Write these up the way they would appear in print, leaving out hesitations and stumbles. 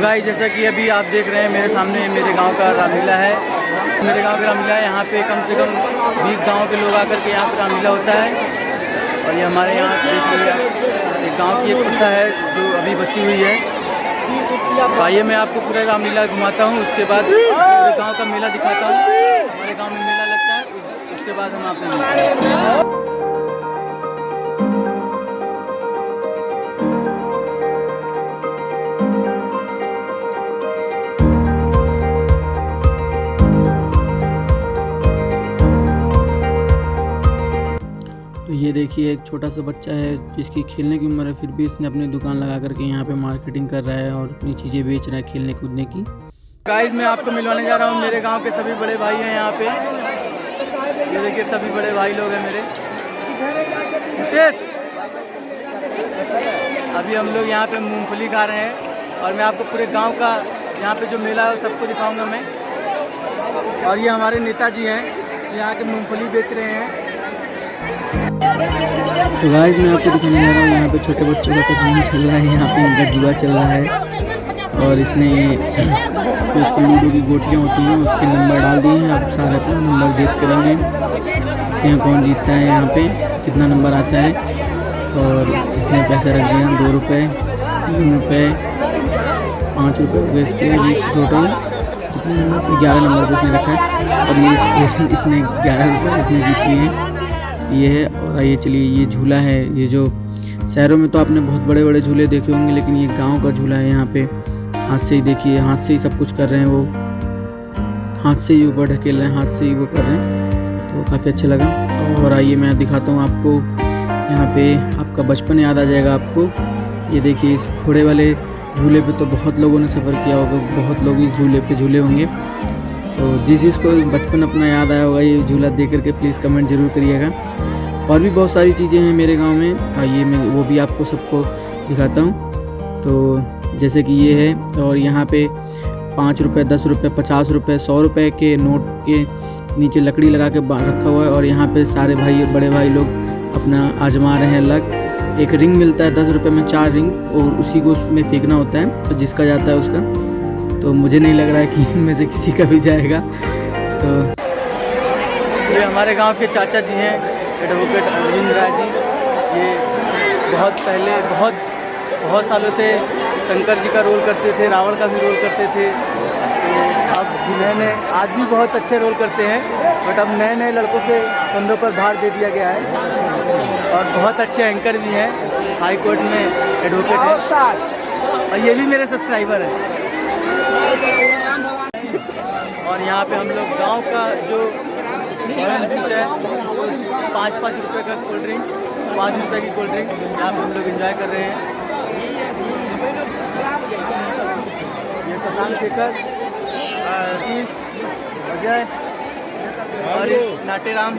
Guys जैसा कि अभी आप देख रहे हैं मेरे सामने मेरे गांव का रामलीला है। मेरे गांव का रामलीला है। यहाँ पे कम से कम 20 गांव के लोग आकर के यहाँ पे रामलीला होता है। और ये हमारे यहाँ देखिए एक गांव की एक प्रथा है जो अभी बची हुई है। आइए मैं आपको पूरा रामलीला घुमाता हूँ, उसके बाद पूरे गाँव का मेला दिखाता हूँ। हमारे गाँव में मेला लगता है, उसके बाद हम आपको मिलते हैं। तो ये देखिए एक छोटा सा बच्चा है जिसकी खेलने की उम्र है, फिर भी इसने अपनी दुकान लगा करके यहाँ पे मार्केटिंग कर रहा है और अपनी चीज़ें बेच रहा है खेलने कूदने की। गाइस मैं आपको मिलवाने जा रहा हूँ मेरे गांव के सभी बड़े भाई हैं यहाँ पे। ये देखिए सभी बड़े भाई लोग हैं मेरे। अभी हम लोग यहाँ पे मूंगफली खा रहे हैं और मैं आपको पूरे गाँव का यहाँ पे जो मेला है सबको दिखाऊँगा मैं। और ये हमारे नेताजी हैं यहाँ के मूँगफली बेच रहे हैं। तो गाइस मैं आपको दिखाने जा रहा हूँ यहाँ पे छोटे बच्चों का पसंद चल रहा है। यहाँ पे इनका जुआ चल रहा है और इसने जो इसकी लूडो की गोटियाँ होती हैं उसके नंबर डाल दिए हैं। अब सारे अपना नंबर गेस करेंगे यहाँ कौन जीतता है, यहाँ पे कितना नंबर आता है। और इसने पैसे रख दिए 2 रुपये, 3 रुपये, 5 रुपये गेस के टोटल 11 नंबर को इसने रखा है। और ये इसने 11 रुपये इसने जीत लिए हैं ये है। और आइए चलिए ये झूला है। ये जो शहरों में तो आपने बहुत बड़े बड़े झूले देखे होंगे, लेकिन ये गांव का झूला है। यहाँ पे हाथ से ही देखिए, हाथ से ही सब कुछ कर रहे हैं वो, हाथ से ही ऊपर ढकेल रहे हैं, हाथ से ही वो कर रहे हैं। तो काफ़ी अच्छा लगा। और आइए मैं दिखाता हूँ आपको, यहाँ पे आपका बचपन याद आ जाएगा आपको। ये देखिए इस घोड़े वाले झूले पे तो बहुत लोगों ने सफ़र किया होगा, बहुत लोग इस झूले पे झूले होंगे। तो जिसको बचपन अपना याद आया होगा ये झूला देख करके प्लीज़ कमेंट ज़रूर करिएगा। और भी बहुत सारी चीज़ें हैं मेरे गांव में, आइए मैं वो भी आपको सबको दिखाता हूँ। तो जैसे कि ये है, और यहाँ पे 5 रुपये, 10 रुपये, 50 रुपये, 100 रुपये के नोट के नीचे लकड़ी लगा के रखा हुआ है। और यहाँ पे सारे भाई बड़े भाई लोग अपना आजमा रहे हैं लक। एक रिंग मिलता है 10 रुपये में 4 रिंग, और उसी को उसमें फेंकना होता है, तो जिसका जाता है उसका। तो मुझे नहीं लग रहा है कि इनमें से किसी का भी जाएगा। तो ये हमारे गांव के चाचा जी हैं, एडवोकेट अरविंद राय जी। ये बहुत पहले बहुत सालों से शंकर जी का रोल करते थे, रावण का भी रोल करते थे। तो अब नए आज भी बहुत अच्छे रोल करते हैं, बट अब नए लड़कों से कंधों पर भार दे दिया गया है। और बहुत अच्छे एंकर भी हैं, हाई कोर्ट में एडवोकेट हैं, और ये भी मेरे सब्सक्राइबर हैं। और यहाँ पे हम लोग गांव का जो ऑरेंज जूस है, 5-5 रुपये का कोल्ड ड्रिंक, 5 रुपये की कोल्ड ड्रिंक यहाँ पे हम लोग एंजॉय कर रहे हैं। ये शशांक शेखर, आशीष, अजय और नाटेराम।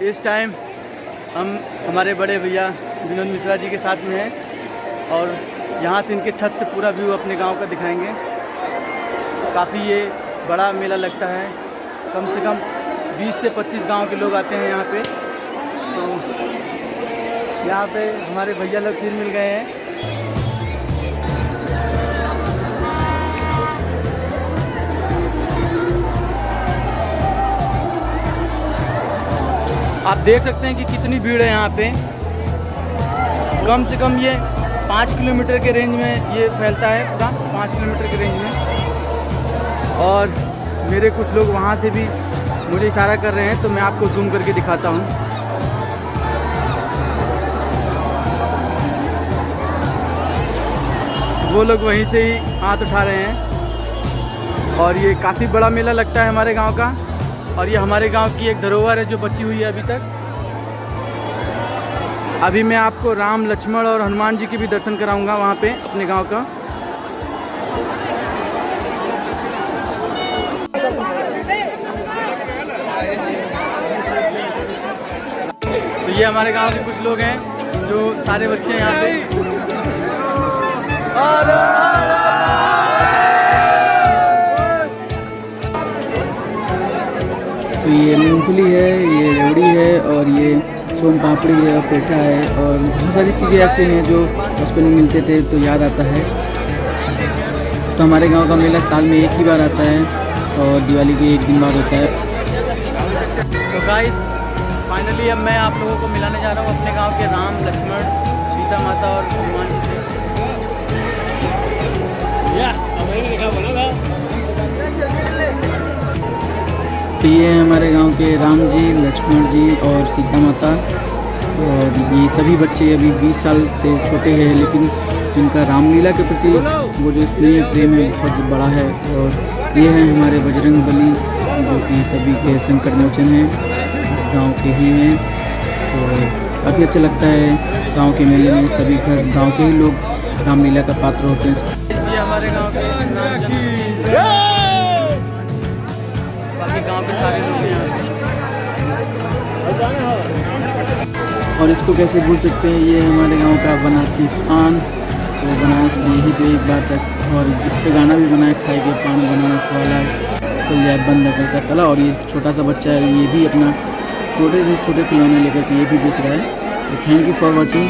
इस टाइम हम हमारे बड़े भैया विनोद मिश्रा जी के साथ में हैं और यहाँ से इनके छत से पूरा व्यू अपने गांव का दिखाएंगे। काफ़ी ये बड़ा मेला लगता है, कम से कम 20 से 25 गांव के लोग आते हैं यहाँ पे। तो यहाँ पे हमारे भैया लोग फिर मिल गए हैं। आप देख सकते हैं कि कितनी भीड़ है यहाँ पे। कम से कम ये 5 किलोमीटर के रेंज में ये फैलता है, पूरा 5 किलोमीटर के रेंज में। और मेरे कुछ लोग वहाँ से भी मुझे इशारा कर रहे हैं, तो मैं आपको जूम करके दिखाता हूँ। वो लोग वहीं से ही हाथ उठा रहे हैं। और ये काफ़ी बड़ा मेला लगता है हमारे गांव का। और ये हमारे गांव की एक धरोहर है जो बची हुई है अभी तक। अभी मैं आपको राम, लक्ष्मण और हनुमान जी के भी दर्शन कराऊंगा वहाँ पे अपने गांव का। ये हमारे गांव के कुछ लोग हैं जो सारे बच्चे हैं यहाँ पे। तो ये मूंगफली है, ये रेवड़ी है और ये सोम पापड़ी है और पेठा है और बहुत सारी चीज़ें ऐसे हैं जो बचपन में मिलते थे तो याद आता है। तो हमारे गांव का मेला साल में एक ही बार आता है और दिवाली के एक दिन बाद होता है। तो गाइस फाइनली अब मैं आप लोगों को मिलाने जा रहा हूँ अपने गांव के राम, लक्ष्मण, सीता माता और हनुमान जी से। तो ये हमारे गांव के राम जी, लक्ष्मण जी और सीता माता और ये सभी बच्चे अभी 20 साल से छोटे हैं लेकिन इनका रामलीला के प्रति वो जो स्नेह प्रेम है बहुत बड़ा है। और ये हैं हमारे बजरंग बली जो कि सभी के संकट मोचन हैं, गांव के ही हैं। तो काफ़ी अच्छा लगता है गांव के मेले में सभी घर गांव के ही लोग रामलीला का पात्र होते हैं। ये हमारे गांव के बाकी गांव के सारे लोग हैं यहाँ। और इसको कैसे भूल सकते हैं, ये हमारे गांव का बनारसी पान। तो बनारस में यही पे एक बार तक और इस पे गाना भी बनाया, खाए के पान बनारस वाला खुल जाए बंद करके तला। और ये छोटा सा बच्चा है, ये भी अपना छोटे से छोटे खिलौने लेकर के ये भी बेच रहा है। तो थैंक यू फॉर वॉचिंग।